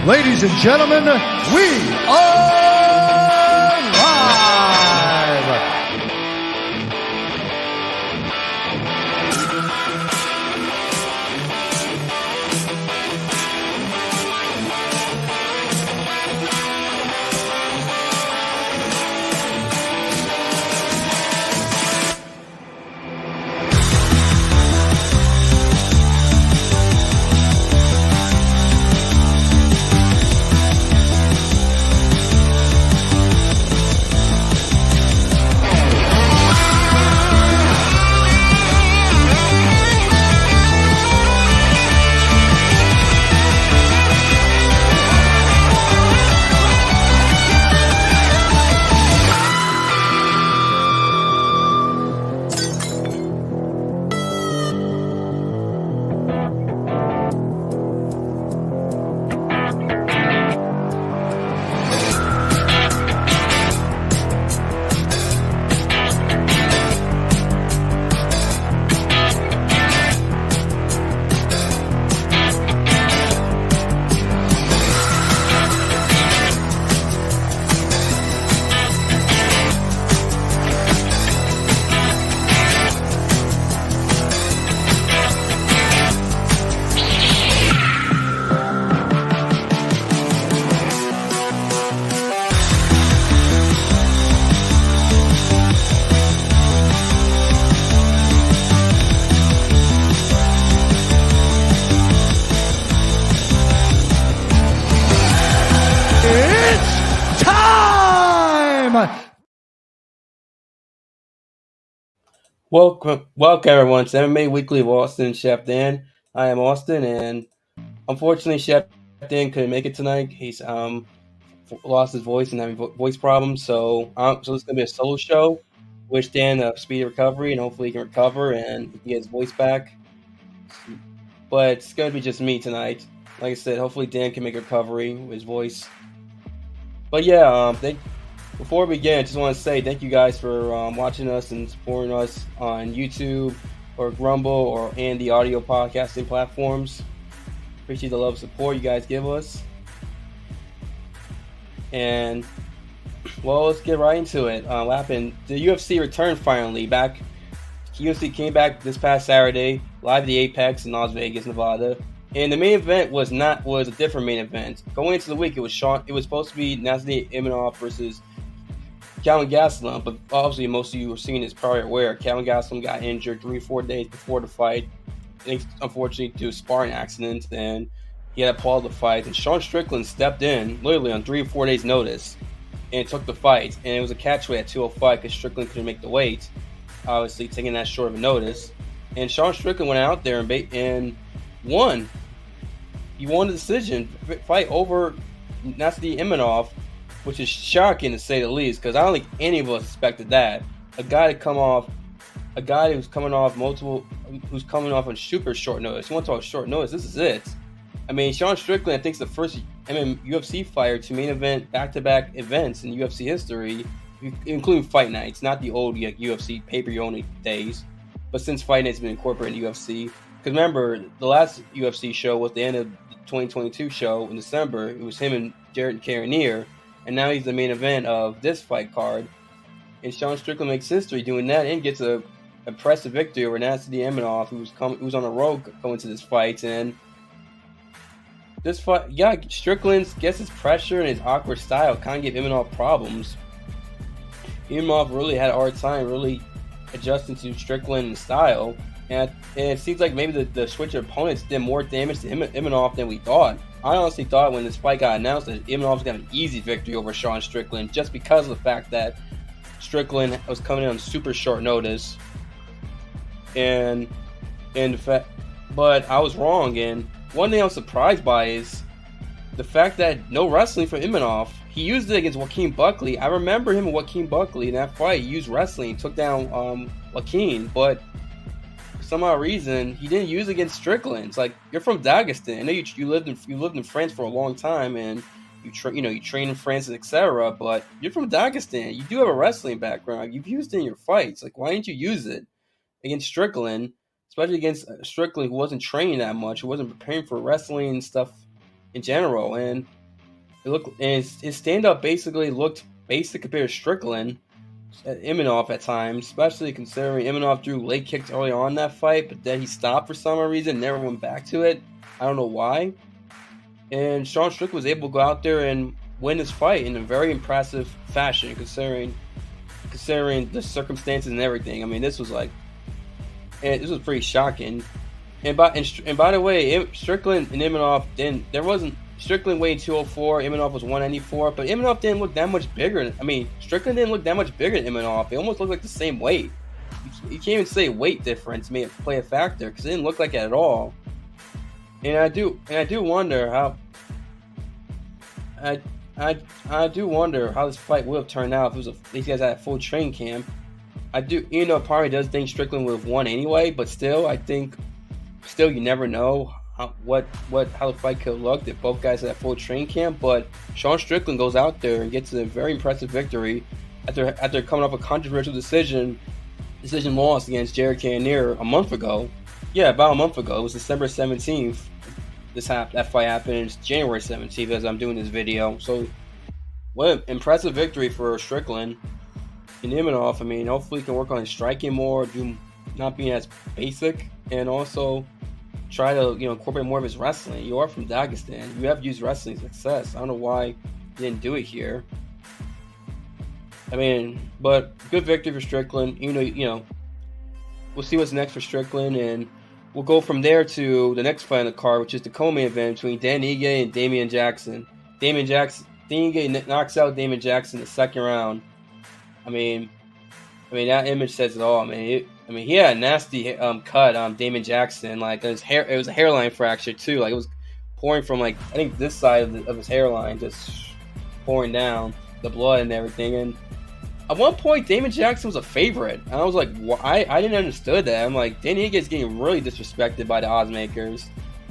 Ladies and gentlemen, we are live! Welcome everyone to MMA Weekly with Austin and Chef Dan. I am Austin, and unfortunately, Chef Dan couldn't make it tonight. He's lost his voice and having voice problems, so it's gonna be a solo show. Wish Dan a speedy recovery, and hopefully he can recover and he can get his voice back. But it's gonna be just me tonight. Like I said, hopefully Dan can make a recovery with his voice. But yeah, before we begin, I just want to say thank you guys for watching us and supporting us on YouTube or Rumble and the audio podcasting platforms. Appreciate the love and support you guys give us. And, well, let's get right into it. What happened? The UFC returned finally. UFC came back this past Saturday, live at the Apex in Las Vegas, Nevada. And the main event was a different main event. Going into the week, it was supposed to be Nasruddin Imavov versus Calvin Gastelum, but obviously most of you were seeing this probably aware. Calvin Gastelum got injured 3-4 days before the fight, unfortunately due to a sparring accident, and he had to pause the fight. And Sean Strickland stepped in literally on 3 or 4 days' notice and took the fight. And it was a catch weight at 205 because Strickland couldn't make the weight, obviously taking that short of a notice. And Sean Strickland went out there and won. He won the decision fight over Nasruddin Imavov, which is shocking to say the least, because I don't think any of us expected that. A guy who's coming off on super short notice. You want to talk short notice? This is it. I mean, Sean Strickland, I think, is the first UFC fighter to main event back-to-back events in UFC history, including fight nights, not the old UFC pay-per-view only days, but since fight nights have been incorporated in UFC. Because remember, the last UFC show was the end of the 2022 show in December. It was him and Jared Cannonier. And now he's the main event of this fight card. And Sean Strickland makes history doing that and gets a impressive victory over Nasruddin Imavov, who was on a road going to this fight. And this fight, Strickland gets his pressure and his awkward style kind of gave Imavov problems. Imavov really had a hard time really adjusting to Strickland's style. And it seems like maybe the switch of opponents did more damage to Imavov than we thought. I honestly thought when this fight got announced that Imavov was going to have an easy victory over Sean Strickland just because of the fact that Strickland was coming in on super short notice. But I was wrong. And one thing I was surprised by is the fact that no wrestling from Imavov. He used it against Joaquin Buckley. I remember him and Joaquin Buckley in that fight. He used wrestling, took down Joaquin, but some odd reason he didn't use it against Strickland. It's like, you're from Dagestan. I know you lived in France for a long time and you train in France and etc. But you're from Dagestan. You do have a wrestling background. You've used it in your fights. Like, why didn't you use it against Strickland? Especially against Strickland, who wasn't training that much, who wasn't preparing for wrestling and stuff in general. And It looked, and his stand up basically looked basic compared to Strickland, Imavov at times, especially considering Imavov threw leg kicks early on in that fight, but then he stopped for some reason, never went back to it. I don't know why. And Sean Strickland was able to go out there and win this fight in a very impressive fashion, considering the circumstances and everything. I mean, this was pretty shocking. And by the way, Strickland and Imavov Strickland weighed 204, Imavov was 194, but Imavov didn't look that much bigger. I mean, Strickland didn't look that much bigger than Imavov. They almost looked like the same weight. You can't even say weight difference may play a factor because it didn't look like it at all. And I do wonder how. I do wonder how this fight would have turned out if these guys had a full training camp. Part does think Strickland would have won anyway, but still, I think, you never know how the fight could have looked if both guys had a full training camp. But Sean Strickland goes out there and gets a very impressive victory after coming off a controversial decision loss against Jared Cannonier a month ago. Yeah, about a month ago. It was December 17th. That fight happened. It's January 17th as I'm doing this video. So, what an impressive victory for Strickland and Imavov. I mean, hopefully he can work on his striking more, not being as basic, and also try to incorporate more of his wrestling. You are from Dagestan. You have used wrestling success. I don't know why you didn't do it here. I mean, but good victory for Strickland. We'll see what's next for Strickland, and we'll go from there to the next fight on the card, which is the co-main event between Dan Ige and Damian Jackson. Dan Ige knocks out Damian Jackson in the second round. I mean that image says it all. I mean, he had a nasty cut on Damian Jackson. Like his hair, it was a hairline fracture too. Like it was pouring from I think this side of his hairline, just pouring down the blood and everything. And at one point, Damian Jackson was a favorite. And I was like, I didn't understand that. I'm like, Dan Ige is getting really disrespected by the odds makers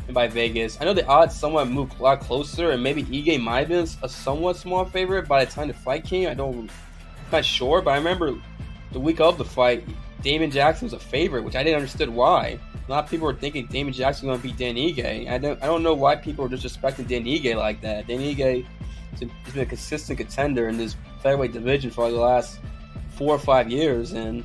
and by Vegas. I know the odds somewhat moved a lot closer, and maybe Ige might have been a somewhat small favorite by the time the fight came. I'm not sure, but I remember the week of the fight, Damian Jackson was a favorite, which I didn't understand why. A lot of people were thinking Damian Jackson was going to beat Dan Ige. I don't know why people were disrespecting Dan Ige like that. Dan Ige has been a consistent contender in this featherweight division for the last 4 or 5 years, and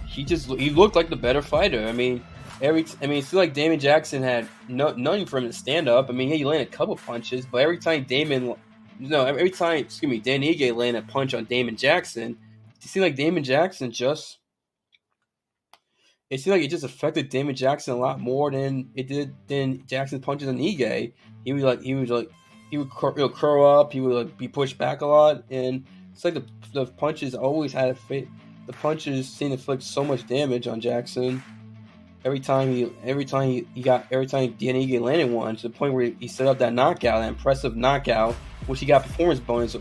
he looked like the better fighter. I mean, it seemed like Damian Jackson had nothing for him to stand up. I mean, he landed a couple punches, but every time Dan Ige landed a punch on Damian Jackson, it seemed like Damian Jackson just affected Damian Jackson a lot more than Jackson's punches on Ige. He would curl up, he would be pushed back a lot, and it's like the punches always had the punches seemed to inflict so much damage on Jackson. Every time Dan Ige landed one, to the point where he set up that impressive knockout, which he got performance bonus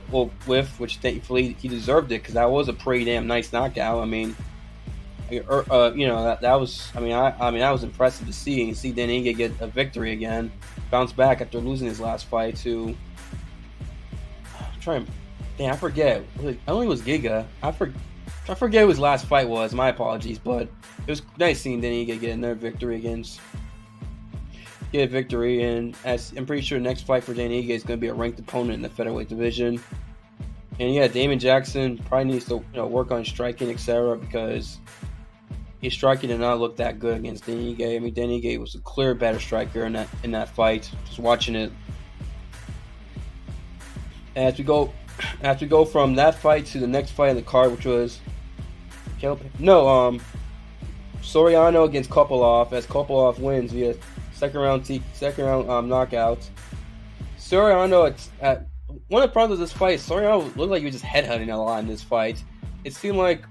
with, which thankfully he deserved it because that was a pretty damn nice knockout. I mean, that was impressive to see, and see Dan Ige get a victory again, bounce back after losing his last fight to. I forget. I don't think it was Giga. I forget who his last fight was. My apologies, but it was nice seeing Dan Ige get another victory and I'm pretty sure the next fight for Dan Ige is going to be a ranked opponent in the featherweight division. And yeah, Damian Jackson probably needs to work on striking, etc., because his striking did not look that good against Dan Ige. I mean, Dan Ige was a clear better striker in that fight. Just watching it. As we go from that fight to the next fight in the card, which was Soriano against Kopylov, as Kopylov wins via second round knockout. Soriano at one of the problems with this fight, Soriano looked like he was just headhunting a lot in this fight. It seemed like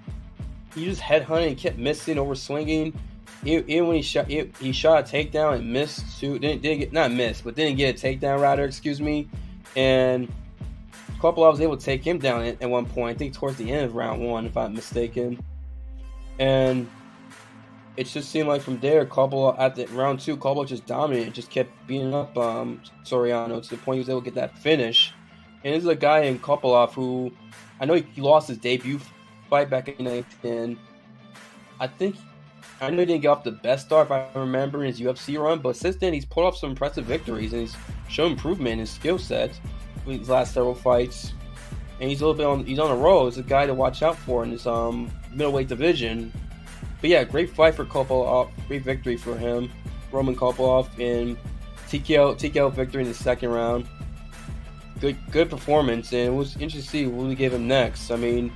he just headhunted and kept missing, over swinging. Even when he shot a takedown and missed too. Didn't get a takedown rather. Excuse me. And Kopylov was able to take him down at one point. I think towards the end of round 1, if I'm mistaken. And it just seemed like from there, Kopylov at the round 2, Kopylov just dominated, just kept beating up Soriano to the point he was able to get that finish. And this is a guy in Kopylov who, I know he lost his debut fight back in 2010. I know he didn't get off the best start, if I remember, in his UFC run, but since then he's pulled off some impressive victories and he's shown improvement in his skill set. these last several fights, and he's a little bit he's on a roll. He's a guy to watch out for in this middleweight division. But yeah, great fight for Kopylov, great victory for him, Roman Kopylov, in TKO victory in the second round. Good performance, and it was interesting to see what we give him next. I mean,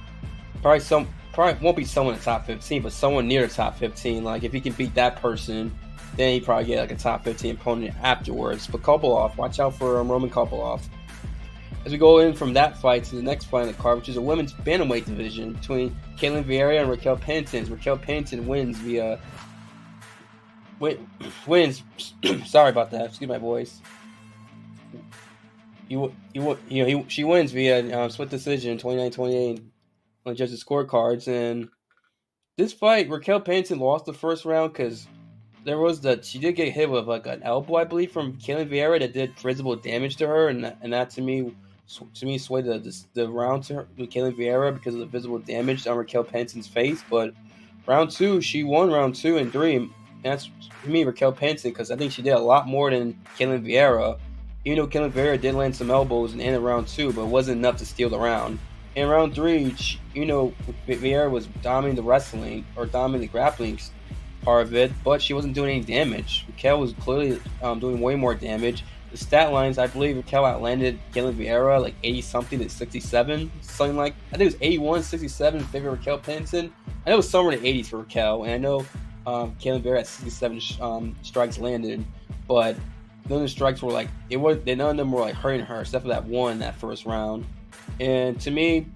probably won't be someone in the top 15, but someone near the top 15. Like, if he can beat that person, then he probably get like a top 15 opponent afterwards. But Kopylov, watch out for Roman Kopylov. As we go in from that fight to the next fight in the card, which is a women's bantamweight division between Ketlen Vieira and Raquel Pennington. Raquel Pennington wins via sorry about that. Excuse my voice. She wins via split decision, 29-28 on the judges' scorecards. And this fight, Raquel Pennington lost the first round because she did get hit with like an elbow, I believe, from Ketlen Vieira that did visible damage to her, and that to me swayed the round to Ketlen Vieira because of the visible damage on Raquel Pennington's face. But round two, she won round 2 and 3. And that's, to me, Raquel Pennington, because I think she did a lot more than Ketlen Vieira. Even though Ketlen Vieira did land some elbows in the end of round 2, but it wasn't enough to steal the round. In round 3, Vieira was dominating the wrestling, or dominating the grappling part of it, but she wasn't doing any damage. Raquel was clearly doing way more damage. The stat lines, I believe Raquel outlanded Ketlen Vieira like 80-something to 67, something like, I think it was 81-67 in favor of Raquel Pennington. I know it was somewhere in the 80s for Raquel, and I know Ketlen Vieira had 67 strikes landed, but none of the strikes were like, none of them were like hurting her, except for that one that first round. And to me,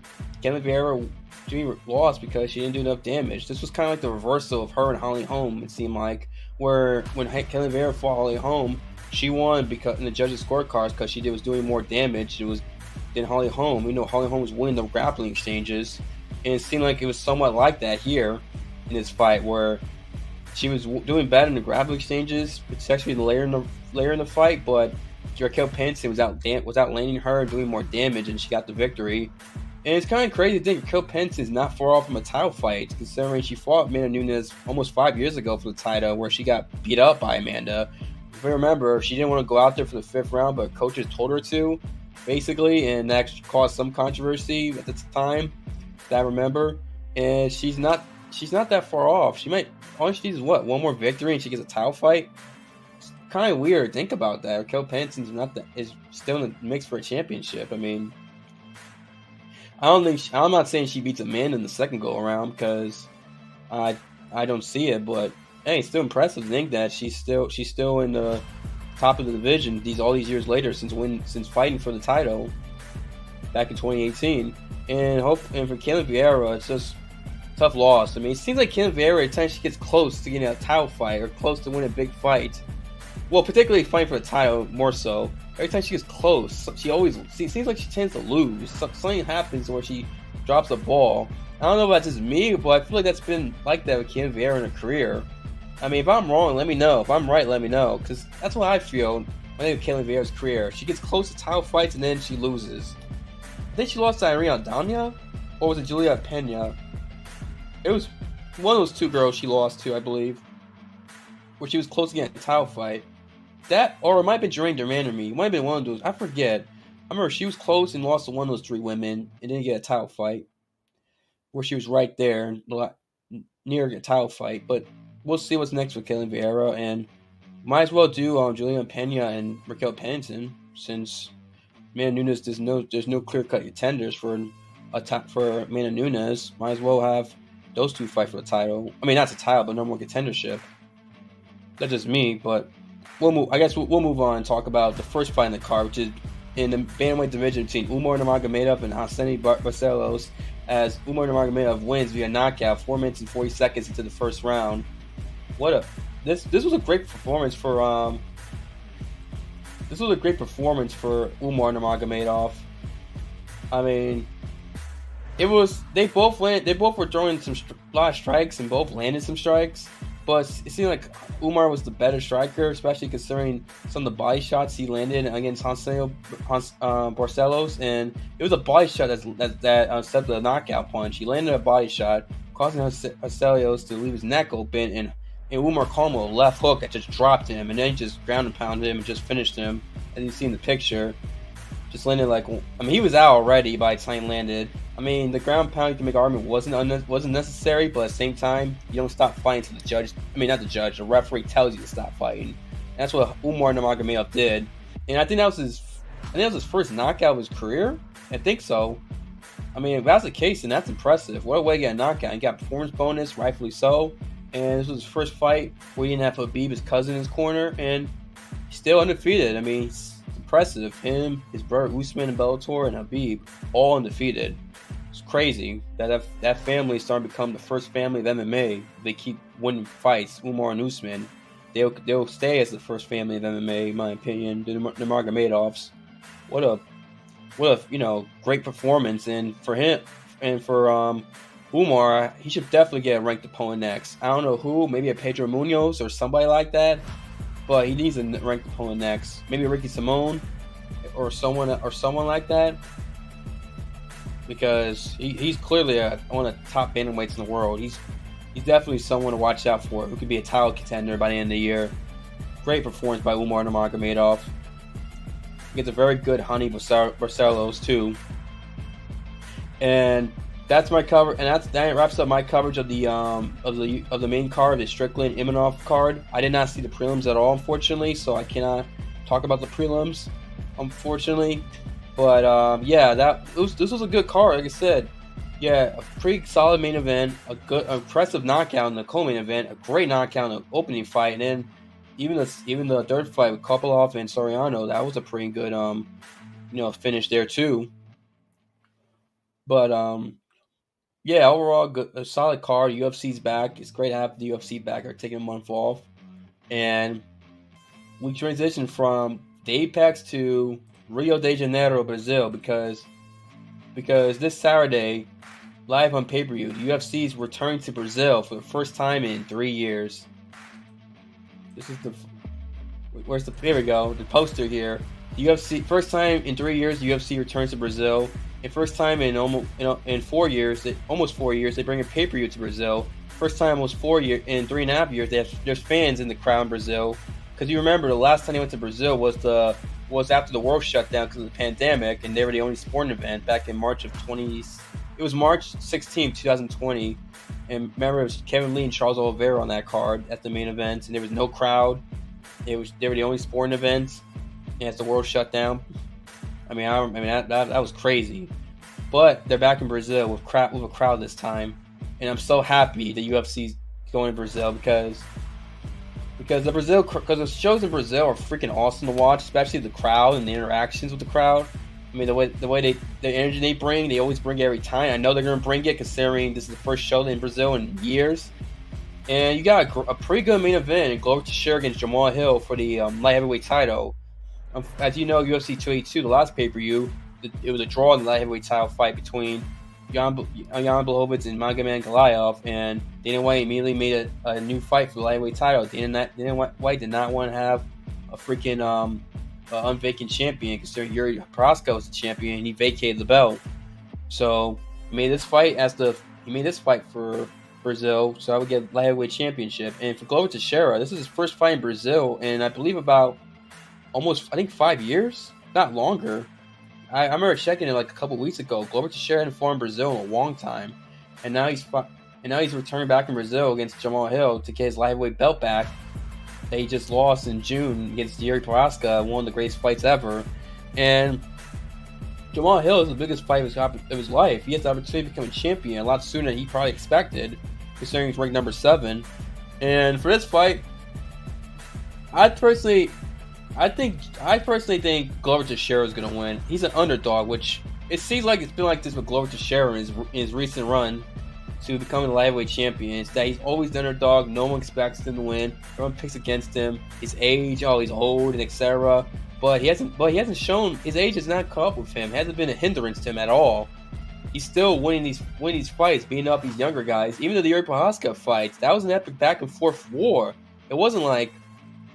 Ketlen Vieira lost because she didn't do enough damage. This was kind of like the reversal of her and Holly Holm, it seemed like, where when Ketlen Vieira fought Holly Holm, she won because in the judges' scorecards because she was doing more damage than Holly Holm. Holly Holm was winning the grappling exchanges, and it seemed like it was somewhat like that here in this fight, where she was doing better in the grappling exchanges, especially later in the fight, but Raquel Pennington was outlanding her and doing more damage, and she got the victory. And it's kind of crazy to think Raquel Pennington is not far off from a title fight, considering she fought Amanda Nunes almost 5 years ago for the title, where she got beat up by Amanda. If I remember, she didn't want to go out there for the 5th round, but coaches told her to, basically, and that caused some controversy at the time, that I remember. And she's not that far off. She might, all she needs is one more victory and she gets a title fight. It's kind of weird. Think about that. Raquel Pennington is still in the mix for a championship. I mean, I'm not saying she beats Amanda in the second go around because I don't see it, but hey, it's still impressive to think that she's still in the top of the division all these years later since fighting for the title back in 2018. And for Ketlen Vieira, it's just tough loss. I mean, it seems like Ketlen Vieira, every time she gets close to getting a title fight or close to winning a big fight, well, particularly fighting for the title more so, every time she gets close, it seems like she tends to lose. Something happens where she drops the ball. I don't know if that's just me, but I feel like that's been like that with Ketlen Vieira in her career. I mean, if I'm wrong, let me know. If I'm right, let me know, because that's what I feel when I think of Ketlen Vieira's career. She gets close to title fights and then she loses. I think she lost to Irene Aldana, or was it Julia Pena? It was one of those two girls she lost to, I believe, where she was close to getting a title fight. That, or it might have been Jermaine Durand. It might have been one of those. I forget. I remember she was close and lost to one of those 3 women and didn't get a title fight, where she was right there, near a title fight. But we'll see what's next with Ketlen Vieira, and might as well do Julian Pena and Raquel Pennington, since Amanda Nunes, there's no clear-cut contenders for Amanda Nunes. Might as well have those 2 fight for the title. I mean, not the title, but no more contendership. That's just me, but we'll move on and talk about the first fight in the card, which is in the bantamweight division between Umar Nurmagomedov and Arsenio Barcelos, as Umar Nurmagomedov wins via knockout 4 minutes and 40 seconds into the first round. This was a great performance for Umar Nurmagomedov. I mean, they both were throwing a lot of strikes and both landed some strikes, but it seemed like Umar was the better striker, especially considering some of the body shots he landed against Arsenio Barcelos, and it was a body shot that set the knockout punch. He landed a body shot, causing Barcelos to leave his neck open, and Umar called him a left hook that just dropped him, and then just ground and pounded him and just finished him, as you see in the picture. Just landed like, I mean, he was out already by the time he landed. I mean, the ground pound, you can make an argument wasn't necessary, but at the same time, you don't stop fighting until the judge, I mean, not the judge, the referee tells you to stop fighting. And that's what Umar Nurmagomedov did. And I think that was his first knockout of his career. I think so. I mean, if that's the case, then that's impressive. What a way to get a knockout. He got performance bonus, rightfully so. And this was his first fight where he didn't have Habib, his cousin, in his corner, and he's still undefeated. I mean, it's impressive. Him, his brother Usman and Bellator, and Habib, all undefeated. It's crazy that family is starting to become the first family of MMA. They keep winning fights, Umar and Usman. They'll stay as the first family of MMA, in my opinion. The Nurmagomedovs. What a great performance, and for him and for Umar, he should definitely get a ranked opponent next. I don't know who, maybe a Pedro Munoz or somebody like that, but he needs a ranked opponent next. Maybe Ricky Simone or someone like that, because he's clearly one of the top bantamweights in the world. He's definitely someone to watch out for, who could be a title contender by the end of the year. Great performance by Umar Nurmagomedov. He gets a very good Honey Barcelos too. And that's my cover, and that wraps up my coverage of the main card, the Strickland Imavov card. I did not see the prelims at all, unfortunately, so I cannot talk about the prelims, unfortunately. But yeah, this was a good card, like I said. Yeah, a pretty solid main event, a good, impressive knockout in the co-main event, a great knockout in the opening fight, and then even the third fight with Kopylov and Soriano, that was a pretty good finish there too. But yeah, overall a solid card. UFC's back. It's great to have the UFC back. They're taking a month off, and we transition from the Apex to Rio de Janeiro, Brazil, because this Saturday, live on pay-per-view, the UFC is returning to Brazil for the first time in 3 years. This is here we go, the poster here. The UFC, first time in 3 years, the UFC returns to Brazil. And first time in almost 4 years, they bring a pay-per-view to Brazil. First time almost 4 years, in 3.5 years, there's fans in the crowd in Brazil. Because you remember the last time they went to Brazil was after the world shut down because of the pandemic, and they were the only sporting event back in March 16, 2020. And remember, it was Kevin Lee and Charles Oliveira on that card at the main event, and there was no crowd. They were the only sporting events, and as the world shut down. That was crazy. But they're back in Brazil with a crowd this time, and I'm so happy the UFC's going to Brazil because the shows in Brazil are freaking awesome to watch, especially the crowd and the interactions with the crowd. I mean, the way the energy they bring, they always bring it every time. I know they're going to bring it considering this is the first show in Brazil in years. And you got a pretty good main event in Gilbert Teixeira against Jamahal for the light heavyweight title. As you know, UFC 282, the last pay-per-view, it was a draw in the light heavyweight title fight between Jan Blachowicz and Magomed Ankalaev, and Dana White immediately made a new fight for the light heavyweight title. Dana White did not want to have a freaking unvacant champion, considering Yuri Prochazka was the champion, and he vacated the belt. So he made this fight for Brazil, so I would get light heavyweight championship. And for Glover Teixeira, this is his first fight in Brazil, and I believe about almost 5 years, not longer. I remember checking it like a couple weeks ago. Glover Teixeira hadn't fought in Brazil in a long time, and now he's returning back in Brazil against Jamahal to get his lightweight belt back. That he just lost in June against Yuri Prochazka, one of the greatest fights ever. And Jamahal is the biggest fight of his life. He has the opportunity to become a champion a lot sooner than he probably expected, considering he's ranked number 7. And for this fight, I personally think Glover Teixeira is going to win. He's an underdog, which it seems like it's been like this with Glover Teixeira in his recent run to becoming the lightweight champion. It's that he's always the underdog. No one expects him to win. Everyone picks against him. His age, he's old, and etc. But he hasn't shown his age has not caught up with him. It hasn't been a hindrance to him at all. He's still winning these fights, beating up these younger guys. Even the Yuri Prochazka fights, that was an epic back and forth war. It wasn't like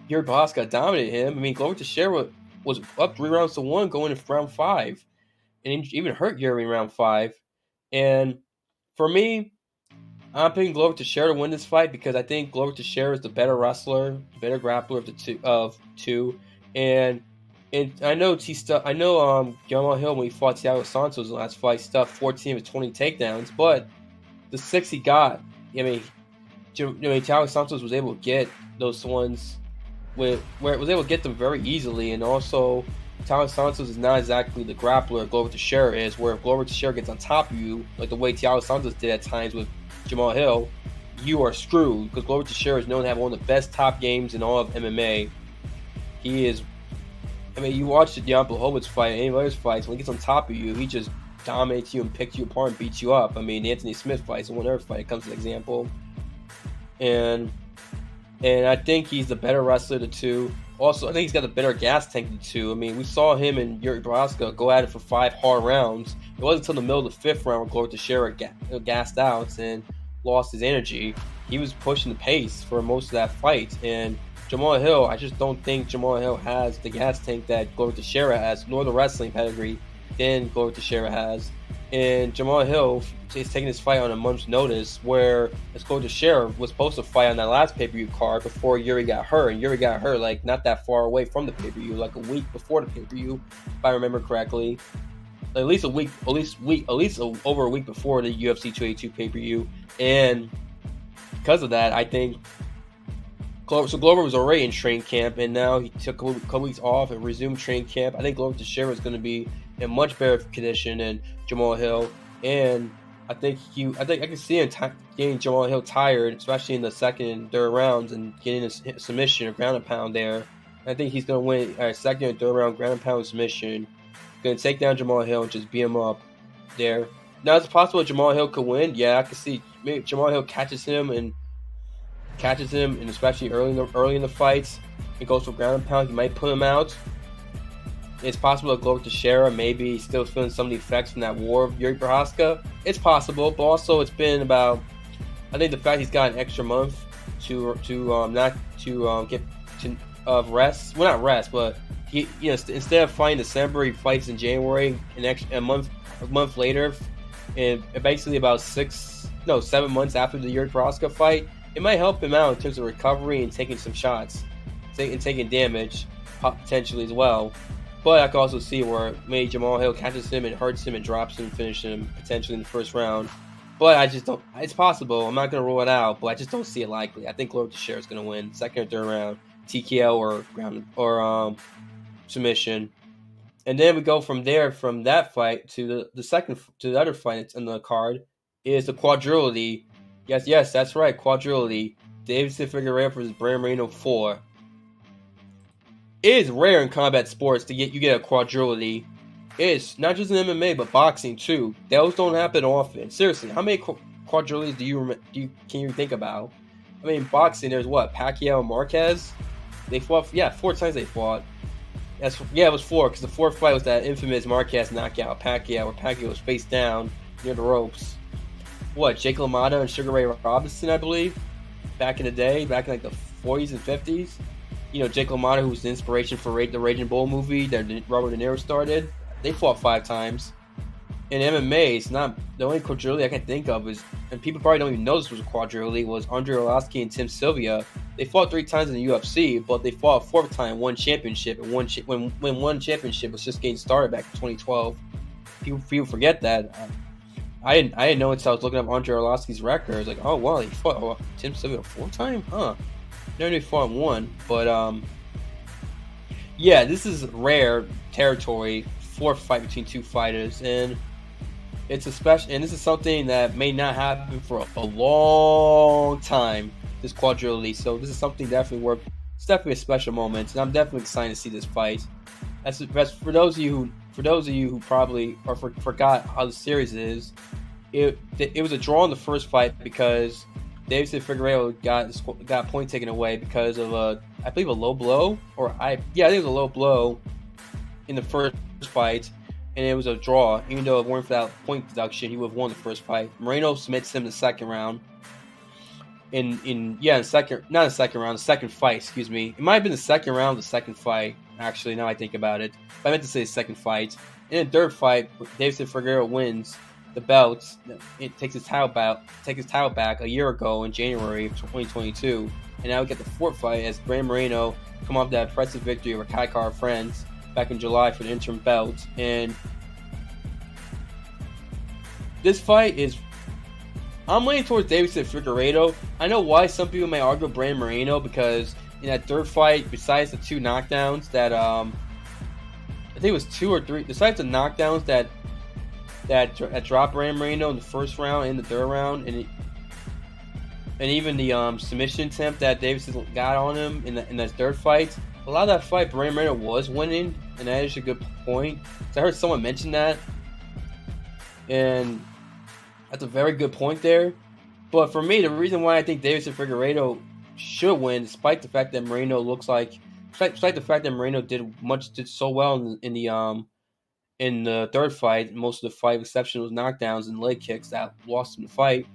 Yuri Prochazka dominated him. I mean, Glover Teixeira was up 3-1 going into round 5, and even hurt Yuri in round 5. And for me, I'm picking Glover Teixeira to win this fight because I think Glover Teixeira is the better wrestler, the better grappler of the two. And And I know Jamahal, when he fought Thiago Santos the last fight, stuffed 14 of 20 takedowns, but the 6 he got, Thiago Santos was able to get those ones where it was able to get them very easily, and also Thiago Santos is not exactly the grappler Gilbert Teixeira is, where if Gilbert Teixeira gets on top of you, like the way Thiago Santos did at times with Jamahal, you are screwed, because Gilbert Teixeira is known to have one of the best top games in all of MMA. He is, you watch the Jan Blachowicz fight, any of his fights, when he gets on top of you, he just dominates you and picks you apart and beats you up. The Anthony Smith fights and one other fight comes as an example. And I think he's the better wrestler of the two. Also, I think he's got the better gas tank of the two. We saw him and Yuri Prochazka go at it for 5 hard rounds. It wasn't until the middle of the 5th round where Gilbert Teixeira gassed out and lost his energy. He was pushing the pace for most of that fight. And Jamahal, I just don't think Jamahal has the gas tank that Gilbert Teixeira has, nor the wrestling pedigree than Gilbert Teixeira has. And Jamahal is taking this fight on a month's notice, where Gilbert Teixeira was supposed to fight on that last pay-per-view card before Yuri got hurt. And Yuri got hurt like not that far away from the pay-per-view, like a week before the pay-per-view, if I remember correctly. At least over a week before the UFC 282 pay-per-view. And because of that, I think Glover was already in training camp, and now he took a couple weeks off and resumed training camp. I think Gilbert Teixeira is going to be in much better condition than Jamahal, and I think I can see him getting Jamahal tired, especially in the second and third rounds, and getting a submission or ground and pound there. I think he's going to win a second and third round ground and pound submission. Going to take down Jamahal and just beat him up there. Now, it's possible Jamahal could win. Yeah, I can see maybe Jamahal catches him, and especially early in the fights, it goes for ground and pound. He might put him out. It's possible that Gilbert Teixeira maybe still feeling some of the effects from that war of Yuri Prochazka. It's possible, but also it's been about, I think the fact he's got an extra month to get rest. Well, not rest, but he instead of fighting December, he fights in January. A month later, and basically about 7 months after the Yuri Prochazka fight. It might help him out in terms of recovery and taking some shots, and taking damage potentially as well. But I can also see where maybe Jamahal catches him and hurts him and drops him and finishes him potentially in the first round. But I just don't. It's possible. I'm not going to rule it out, but I just don't see it likely. I think Gilbert Teixeira is going to win second or third round, TKO or submission. And then we go from that fight to the other fight that's on the card is the quadrilogy. Yes, that's right, quadrilogy. Deiveson Figueiredo versus Moreno 4. It is rare in combat sports to get a quadrilogy. It's not just in MMA, but boxing too. Those don't happen often. Seriously, how many quadrilogies can you think about? Boxing, there's what, Pacquiao and Marquez? They fought, 4 times they fought. It was 4, because the 4th fight was that infamous Marquez knockout Pacquiao, where Pacquiao was face down near the ropes. What, Jake LaMotta and Sugar Ray Robinson, I believe, back in the day, back in like the 40s and 50s. Jake LaMotta, who was the inspiration for the Raging Bull movie that Robert De Niro started. They fought 5 times. In MMA, it's not the only quadrilogy I can think of is, and people probably don't even know this was a quadrilogy, was Andre Arlovski and Tim Sylvia. They fought 3 times in the UFC, but they fought a 4th time, one championship, and when one championship was just getting started back in 2012. People forget that. I didn't know until I was looking up Andre Arlovski's record. I was like, oh wow, he fought Tim Sylvia 4 times, huh? Never knew he fought 1, but this is rare territory. 4th fight between 2 fighters, and this is something that may not happen for a long time. This quadrilogy, so this is something it's definitely a special moment, and I'm definitely excited to see this fight. That's for those of you who probably forgot how the series is. It was a draw in the first fight because Deiveson Figueiredo got a point taken away because of I believe a low blow, I think it was a low blow in the first fight, and it was a draw. Even though it weren't for that point deduction, he would have won the first fight. Moreno submits him in the second round. The second fight, excuse me. It might have been the second round of the second fight, actually, now I think about it. But I meant to say the second fight. In the third fight, Deiveson Figueiredo wins the belt. It takes his title back a year ago in January of 2022. And now we get the 4th fight as Brandon Moreno come off that impressive victory over Kai Kara France back in July for the interim belt. And this fight is, I'm leaning towards Deiveson Figueiredo. I know why some people may argue Brandon Moreno, because in that third fight, besides the 2 knockdowns that I think it was 2 or 3, besides the knockdowns that dropped Brandon Moreno in the first round and the third round, and even the submission attempt that Deiveson got on him in that third fight, a lot of that fight Brandon Moreno was winning, and that is a good point. So I heard someone mention that, and that's a very good point there. But for me, the reason why I think Deiveson Figueiredo should win, despite the fact that Moreno despite the fact that Moreno did so well in the third fight, most of the fight, exception was knockdowns and leg kicks that lost him the fight.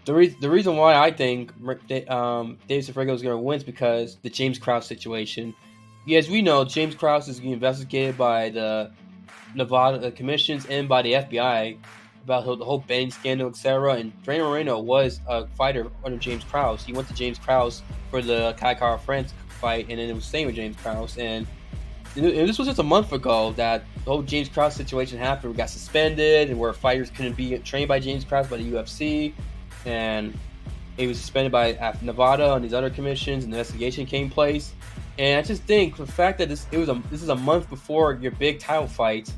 The reason why I think Deiveson Figueiredo is going to win is because the James Krause situation. As we know, James Krause is being investigated by the Nevada commissions and by the FBI about the whole betting scandal, etc. And Brandon Moreno was a fighter under James Krause. He went to James Krause for the Kai Kara France fight, and then it was staying with James Krause. And this was just a month ago that the whole James Krause situation happened. We got suspended, and where fighters couldn't be trained by James Krause by the UFC, and he was suspended by Nevada and these other commissions, and the investigation came place. And I just think the fact that this is a month before your big title fight,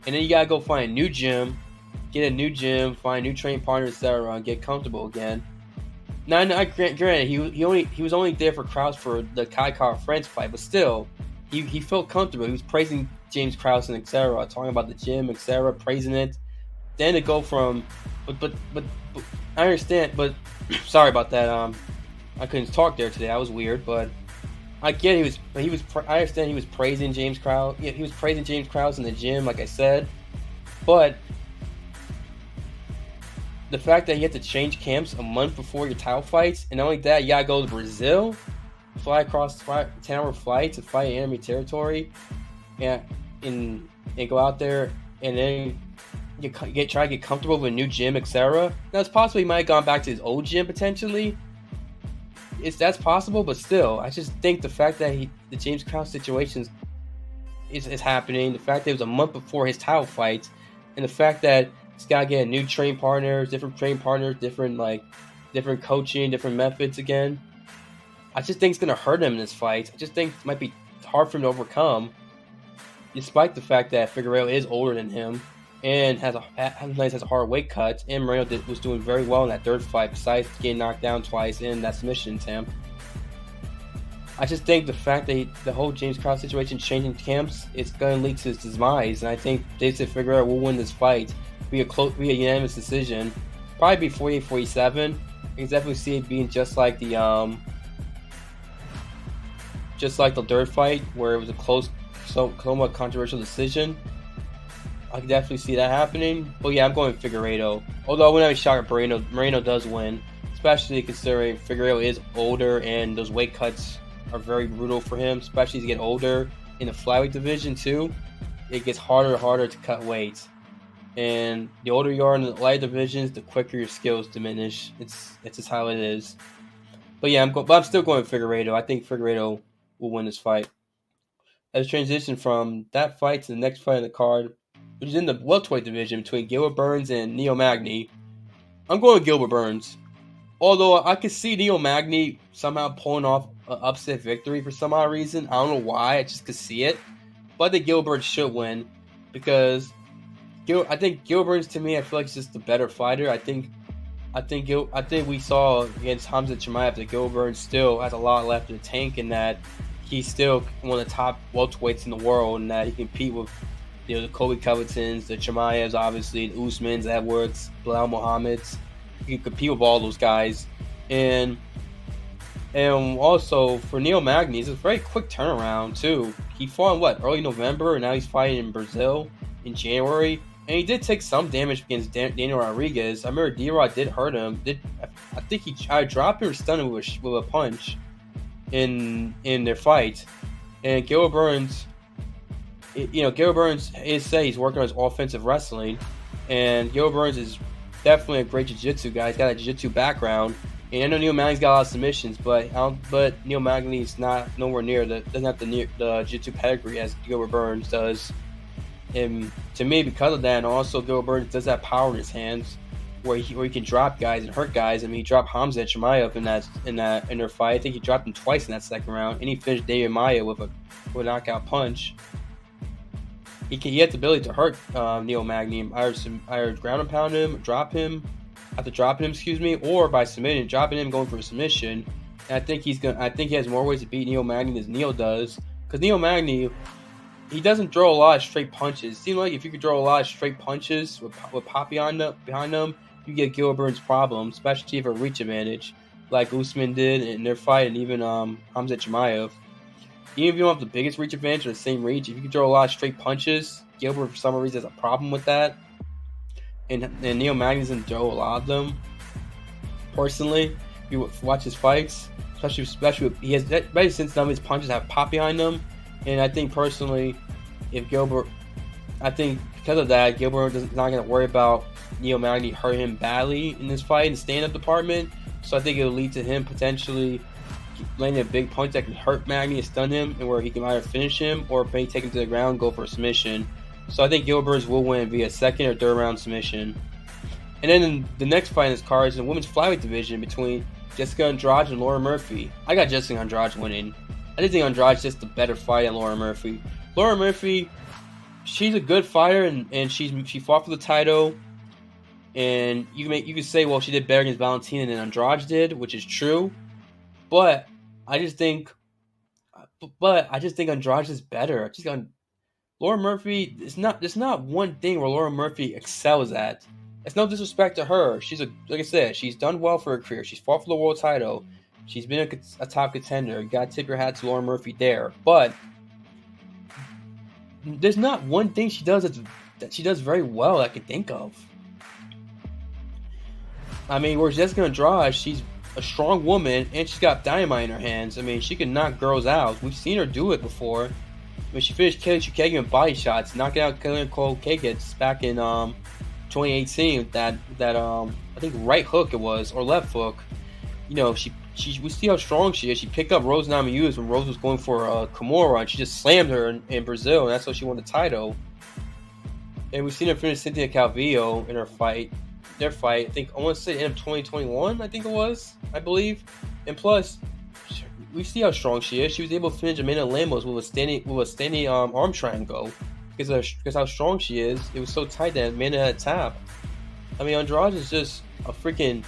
and then you gotta go find a new gym, find new training partners, etc., and get comfortable again. Now, I granted he was only there for Krause for the Kai Kara France fight, but still, he felt comfortable. He was praising James Krause and etc., talking about the gym, etc., praising it. Then to go from, but I understand, but sorry about that. I couldn't talk there today. That was weird, but I get I understand he was praising James Krause. Yeah, he was praising James Krause in the gym, like I said. But the fact that you have to change camps a month before your title fights, and not only that, you gotta go to Brazil, fly across 10-hour flight to fight in enemy territory, and go out there, and then try to get comfortable with a new gym, etc. Now, it's possible he might have gone back to his old gym potentially. That's possible, but still, I just think the fact that the James Krause situation is happening, the fact that it was a month before his title fight, and the fact that he's got to get new training partners, different coaching, different methods again. I just think it's going to hurt him in this fight. I just think it might be hard for him to overcome, despite the fact that Figueiredo is older than him and has a hard weight cut, and Moreno was doing very well in that third fight, besides getting knocked down twice in that submission attempt. I just think the fact that the whole James Krause situation changing camps is going to lead to his demise, and I think Deiveson Figueiredo will win this fight. Be a unanimous decision, probably be 48-47. I can definitely see it being just like the third fight, where it was a close, somewhat controversial decision. I can definitely see that happening. But yeah, I'm going Figueiredo. Although I wouldn't be shocked if Moreno does win, especially considering Figueiredo is older and those weight cuts are very brutal for him, especially as he gets older in the flyweight division too. It gets harder and harder to cut weight. And the older you are in the light divisions, the quicker your skills diminish. It's just how it is. But yeah, I'm still going Figueiredo. I think Figueiredo will win this fight. Let's transition from that fight to the next fight on the card, which is in the welterweight division between Gilbert Burns and Neil Magny. I'm going with Gilbert Burns. Although I could see Neil Magny somehow pulling off an upset victory for some odd reason. I don't know why, I just could see it. But I think Gilbert should win, because I think Gilbert, to me, I feel like he's just the better fighter. I think we saw against Hamza Chimaev that Gilbert still has a lot left in the tank, and that he's still one of the top welterweights in the world, and that he can compete with the Kobe Covingtons, the Chimaevs, obviously, the Usmans, Edwards, Bilal Muhammad's. He can compete with all those guys. And also for Neil Magny, it's a very quick turnaround too. He fought in early November, and now he's fighting in Brazil in January. And he did take some damage against Daniel Rodriguez. I remember D-Rod did hurt him. I think he tried to drop him or stun him with a punch in their fight. And Gilbert Burns, Gilbert Burns he's working on his offensive wrestling, and Gilbert Burns is definitely a great jiu-jitsu guy. He's got a jiu-jitsu background, And I know Neil Magny's got a lot of submissions, but Neil Magny's not nowhere near doesn't have the jiu-jitsu pedigree as Gilbert Burns does. And to me, because of that, and also Gilbert Burns does have power in his hands, where he can drop guys and hurt guys. I mean, he dropped Hamza Chimaev in their fight. I think he dropped him twice in that second round, and he finished David Maia with a knockout punch. He had the ability to hurt Neil Magny. Either ground and pound him, drop him. After dropping him, or by submitting, dropping him, going for a submission. And I think he has more ways to beat Neil Magny than Neil does. Because Neil Magny, he doesn't throw a lot of straight punches. It seems like if you could throw a lot of straight punches with pop behind them, you get Gilbert Burns problems, especially if a reach advantage, like Usman did in their fight, and even Hamza Chimaev. Even if you don't have the biggest reach advantage or the same reach, if you can throw a lot of straight punches, Gilbert for some reason has a problem with that. And Neil Magny doesn't throw a lot of them. Personally, if you watch his fights, especially he has, especially since none of his punches have pop behind them. And I think personally, because of that, Gilbert is not going to worry about Neil Magny hurt him badly in this fight in the stand-up department. So I think it'll lead to him potentially landing a big punch that can hurt Magny and stun him, and where he can either finish him or maybe take him to the ground and go for a submission. So I think Gilbert will win via second or third round submission. And then the next fight in this card is the women's flyweight division between Jessica Andrade and Laura Murphy. I got Jessica Andrade winning. I just think Andrade's just the better fighter than Laura Murphy. Laura Murphy, she's a good fighter, and she fought for the title. And you can say, well, she did better against Valentina than Andrade did, which is true. But I just think Andrade is better. Laura Murphy, there's not one thing where Laura Murphy excels at. It's no disrespect to her. Like I said, she's done well for her career. She's fought for the world title. She's been a top contender. You gotta tip your hat to Laura Murphy there. But there's not one thing she does that she does very well that I can think of. I mean, whereas Jessica Andrade, she's a strong woman and she's got dynamite in her hands. I mean, she can knock girls out. We've seen her do it before. When she finished Kelly Chukagian with body shots, knocking out Kelly Nicole Kagitz back in 2018 with that I think right hook it was, or left hook. You know, we see how strong she is. She picked up Rose Namajunas when Rose was going for a Kimura, and she just slammed her in Brazil, and that's how she won the title. And we've seen her finish Cynthia Calvillo in their fight. I think I want to say end of 2021. I believe. And plus, we see how strong she is. She was able to finish Amanda Lemos with a standing arm triangle because how strong she is. It was so tight that Amanda had a tap. I mean, Andrade is just a freaking.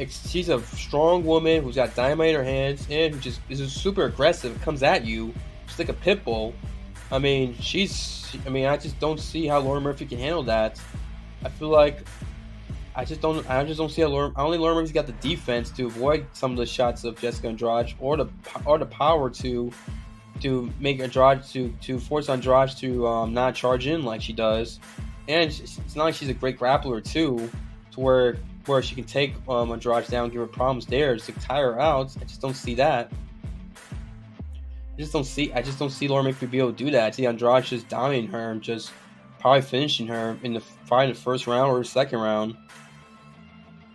She's a strong woman who's got dynamite in her hands and who just is super aggressive. Comes at you just like a pit bull. I mean, I just don't see how Laura Murphy can handle that. I feel like I just don't see how Laura Murphy's got the defense to avoid some of the shots of Jessica Andrade or the power to make Andrade to force Andrade to not charge in like she does. And it's not like she's a great grappler too, to where she can take Andrade down, give her problems there, just to tire her out. I just don't see that. I just don't see Laura Murphy be able to do that. I see Andrade just dominating her and just probably finishing her in the first round or the second round.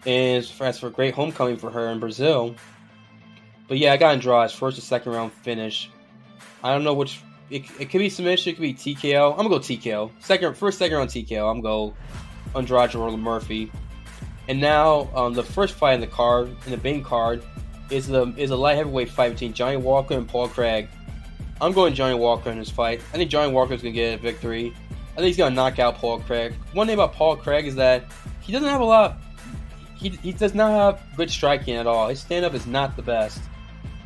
And as for a great homecoming for her in Brazil. But yeah, I got Andrade's first or second round finish. I don't know which. It could be submission, it could be TKO. I'm gonna go TKO. Second round TKO. I'm gonna go Andrade or Murphy. And now the first fight in the main card, is a light heavyweight fight between Johnny Walker and Paul Craig. I'm going Johnny Walker in this fight. I think Johnny Walker's gonna get a victory. I think he's gonna knock out Paul Craig. One thing about Paul Craig is that he doesn't have a lot. He does not have good striking at all. His stand-up is not the best.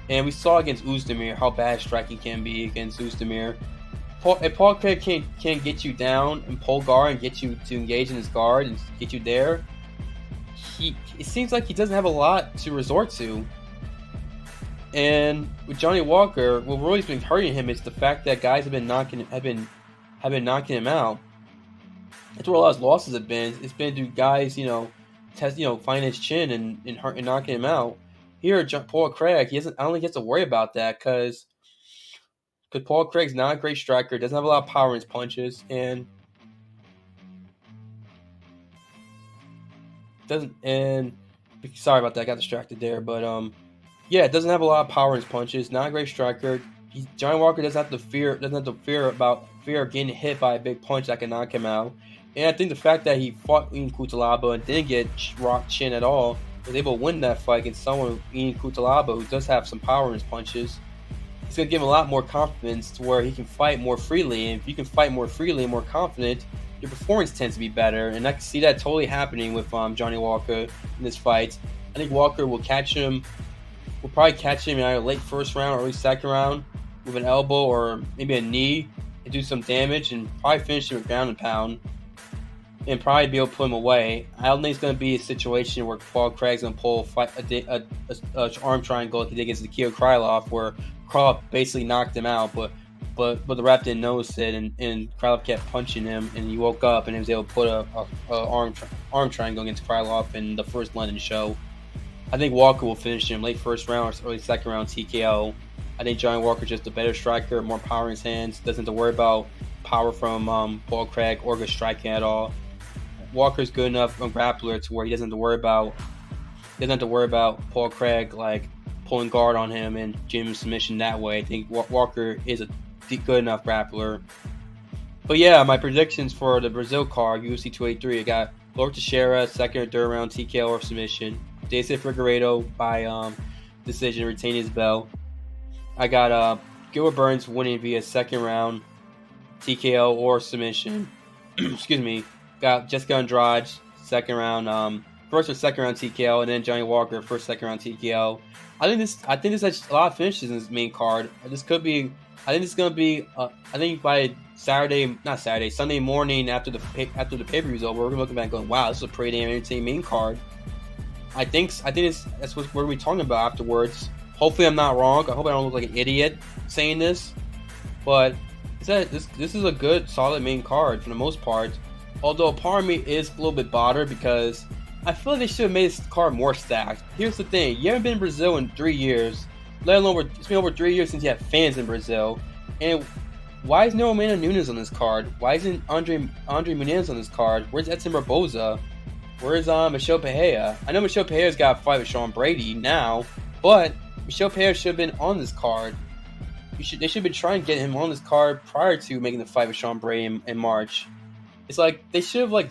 And we saw against Oezdemir how bad striking can be against Oezdemir. If Paul Craig can't get you down and pull guard and get you to engage in his guard and get you there, it seems like he doesn't have a lot to resort to. And with Johnny Walker, what really's been hurting him is the fact that guys have been knocking him out. That's where a lot of his losses have been. It's been to guys, finding his chin and knocking him out. Here, Paul Craig, I don't think he has to worry about that because Paul Craig's not a great striker, doesn't have a lot of power in his punches, and Sorry about that, I got distracted there. But yeah, it doesn't have a lot of power in his punches. Not a great striker. Johnny Walker doesn't have to fear of getting hit by a big punch that can knock him out. And I think the fact that he fought Ian Cutelaba and didn't get rocked chin at all, was able to win that fight against someone, Ian Cutelaba, who does have some power in his punches. It's going to give him a lot more confidence to where he can fight more freely. And if you can fight more freely and more confident, your performance tends to be better. And I can see that totally happening with Johnny Walker in this fight. I think Walker will probably catch him in either late first round or early second round with an elbow or maybe a knee and do some damage and probably finish him with ground and pound and probably be able to put him away. I don't think it's going to be a situation where Paul Craig's going to pull a arm triangle like he did against Akio Krylov, where Krylov basically knocked him out, but the ref didn't notice it, and Krylov kept punching him, and he woke up and he was able to put a arm triangle against Krylov in the first London show. I think Walker will finish him late first round or early second round TKO. I think Johnny Walker's just a better striker, more power in his hands, doesn't have to worry about power from Paul Craig or good striking at all. Walker's good enough a grappler to where he doesn't have to worry about Paul Craig like pulling guard on him and giving him submission that way. I think Walker is a good enough grappler. But yeah, my predictions for the Brazil card, UFC 283, I got Gilbert Teixeira, second or third round TKO or submission. Deiveson Figueiredo by decision, retaining his belt. I got Gilbert Burns winning via second round TKO or submission. Excuse me. Got Jessica Andrade, second round, first or second round TKO, and then Johnny Walker, first, second round TKO. I think this has a lot of finishes in this main card. I think it's gonna be. I think by Sunday morning after the pay-per-view is over, we're gonna look back going, wow, this is a pretty damn entertaining main card. I think that's what we're talking about afterwards. Hopefully, I'm not wrong. I hope I don't look like an idiot saying this, but this is a good, solid main card for the most part. Although part of me is a little bit bothered because I feel like they should have made this card more stacked. Here's the thing: you haven't been in Brazil in 3 years. Let alone it's been over 3 years since you had fans in Brazil. And why is no Amanda Nunes on this card? Why isn't Andre Muniz on this card? Where's Edson Barboza? Where's Michel Pereira? I know Michel Pereira's got a fight with Sean Brady now, but Michel Pereira should have been on this card. They should have been trying to get him on this card prior to making the fight with Sean Brady in March. It's like they should have I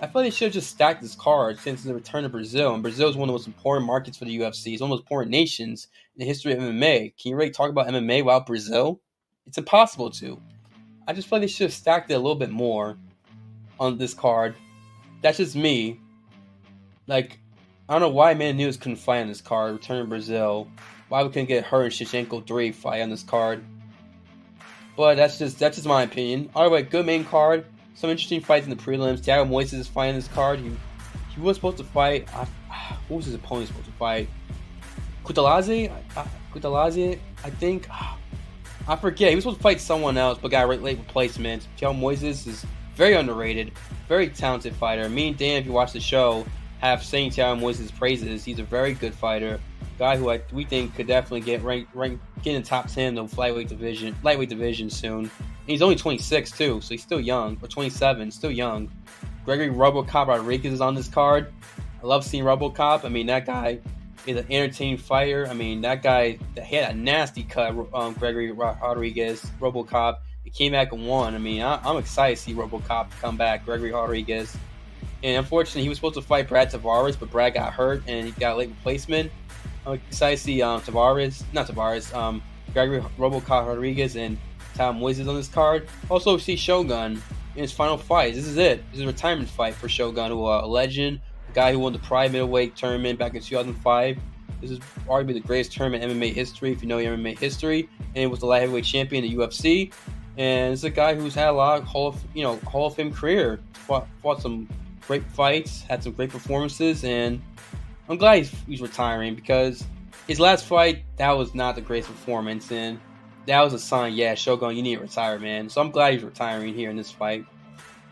feel like they should have just stacked this card since the return to Brazil. And Brazil is one of the most important markets for the UFC. It's one of the most important nations in the history of MMA. Can you really talk about MMA without Brazil? It's impossible to. I just feel like they should have stacked it a little bit more on this card. That's just me. Like, I don't know why Amanda Nunes couldn't fight on this card, return to Brazil. Why we couldn't get her and Shevchenko 3 fight on this card. But that's just my opinion. All right, good main card. Some interesting fights in the prelims. Thiago Moises is fighting this card. He was supposed to fight. Who was his opponent supposed to fight? Kutalaze, I think. I forget. He was supposed to fight someone else, but got a late replacement. Thiago Moises is very underrated, very talented fighter. Me and Dan, if you watch the show, have saying Thiago Moises' praises. He's a very good fighter. Guy who we think could definitely get in the top 10 of the lightweight division soon. And he's only 26 too, so he's still young. Or 27, still young. Gregory RoboCop Rodriguez is on this card. I love seeing RoboCop. I mean, that guy is an entertaining fighter. I mean, that guy he had a nasty cut. Gregory Rodriguez, RoboCop. He came back and won. I mean, I'm excited to see RoboCop come back. Gregory Rodriguez. And unfortunately, he was supposed to fight Brad Tavares, but Brad got hurt and he got a late replacement. I'm excited to see Gregory RoboCop Rodriguez and Tom Moises on this card. Also, see Shogun in his final fight. This is it. This is a retirement fight for Shogun, who a legend, a guy who won the Pride middleweight tournament back in 2005. This is arguably the greatest tournament in MMA history, if you know your MMA history. And he was the light heavyweight champion in the UFC. And it's a guy who's had a lot of Hall of Fame career. Fought some great fights, had some great performances, and I'm glad he's retiring because his last fight, that was not the greatest performance, and that was a sign, yeah, Shogun, you need to retire, man. So I'm glad he's retiring here in this fight.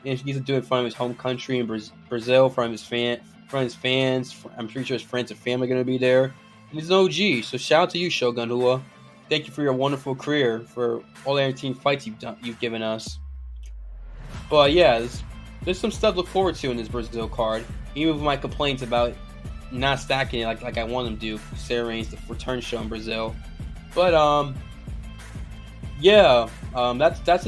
And he's doing it in front of his home country in Brazil, in front of his fans. I'm pretty sure his friends and family are going to be there. And he's an OG, so shout out to you, Shogun Rua. Thank you for your wonderful career, for all the entertaining fights you've given us. But yeah, there's some stuff to look forward to in this Brazil card. Even with my complaints about not stacking it like I want them to do. Considering the return show in Brazil, but that's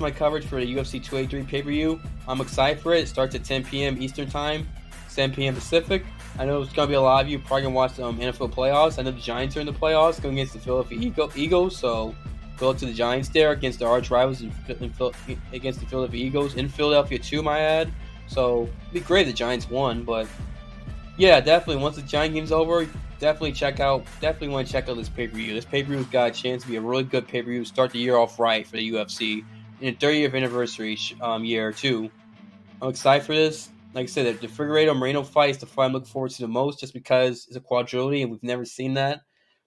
my coverage for the UFC 283 pay-per-view. I'm excited for it. It starts at 10 p.m. Eastern time, 7 p.m. Pacific. I know it's gonna be a lot of you probably gonna watch the NFL playoffs. I know the Giants are in the playoffs going against the Philadelphia Eagles, so go up to the Giants there against the arch rivals against the Philadelphia Eagles in Philadelphia too, my ad. So it'd be great if the Giants won, but yeah, definitely once the Giant game's over, definitely want to check out this pay-per-view. This pay-per-view's got a chance to be a really good pay-per-view. Start the year off right for the UFC in the 30th anniversary year too. I'm excited for this. Like I said, the Figueiredo Moreno fight is the fight I'm looking forward to the most, just because it's a quadrilogy and we've never seen that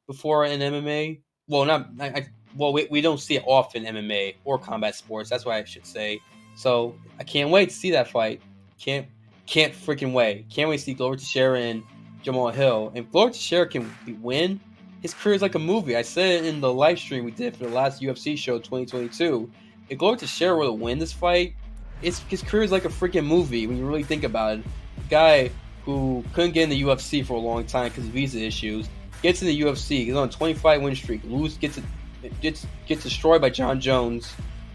before in MMA. Well, we don't see it often in MMA or combat sports. That's why I should say. So I can't wait to see that fight. Can't freaking wait. Can't wait to see Gilbert Teixeira and Jamahal Hill. If Gilbert Teixeira can win, his career is like a movie. I said it in the live stream we did for the last UFC show 2022. If Gilbert Teixeira were to win this fight, his career is like a freaking movie when you really think about it. A guy who couldn't get in the UFC for a long time because of visa issues gets in the UFC, gets on a 25 win streak, gets destroyed by John Jones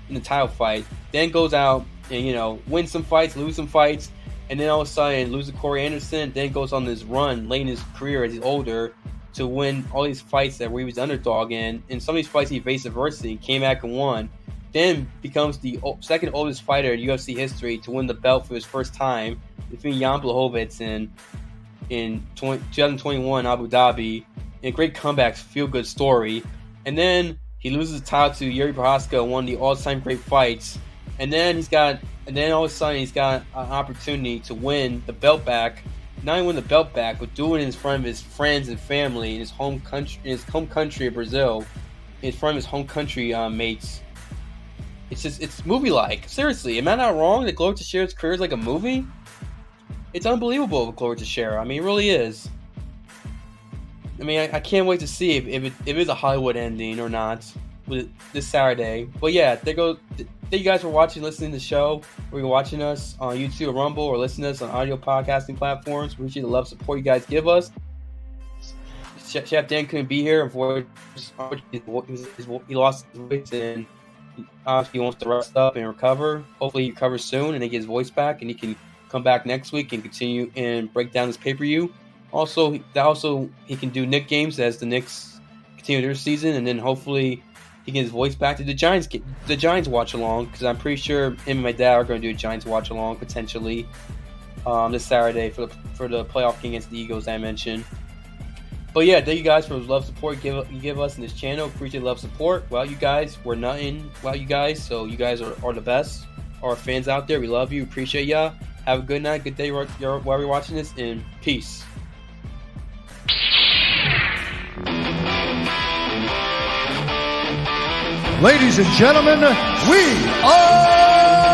in the title fight, then goes out and wins some fights, lose some fights, and then all of a sudden loses to Corey Anderson, then goes on this run late in his career as he's older to win all these fights that where he was underdog in. In some of these fights he faced adversity, came back and won. Then becomes the second oldest fighter in UFC history to win the belt for his first time, between Jan Blachowicz in 2021 Abu Dhabi. And great comebacks, feel-good story. And then he loses the title to Yuri Prochazka, one of the all-time great fights. And then all of a sudden he's got an opportunity to win the belt back. Not only win the belt back, but do it in front of his friends and family in his home country of Brazil, in front of his home country mates. It's movie-like. Seriously, am I not wrong that Gilbert Teixeira's career is like a movie? It's unbelievable with Gilbert Teixeira. I mean, it really is. I mean, I can't wait to see if it's a Hollywood ending or not with this Saturday. But yeah, thank you guys for watching, listening to the show. Or you're watching us on YouTube or Rumble, or listening to us on audio podcasting platforms. We appreciate the love, support you guys give us. Chef Dan couldn't be here. He lost his voice and he wants to rest up and recover. Hopefully he recovers soon and he gets his voice back and he can come back next week and continue and break down this pay-per-view. Also, he can do Knicks games as the Knicks continue their season, and then hopefully he gets his voice back to the Giants watch along, because I'm pretty sure him and my dad are going to do a Giants watch along potentially this Saturday for the playoff game against the Eagles I mentioned. But yeah, thank you guys for the love support you give us in this channel. Appreciate the love support. Well, you guys, we're nothing without you guys, so you guys are the best. Our fans out there, we love you, appreciate ya. Have a good night, good day while you're watching this, and peace. Ladies and gentlemen, we are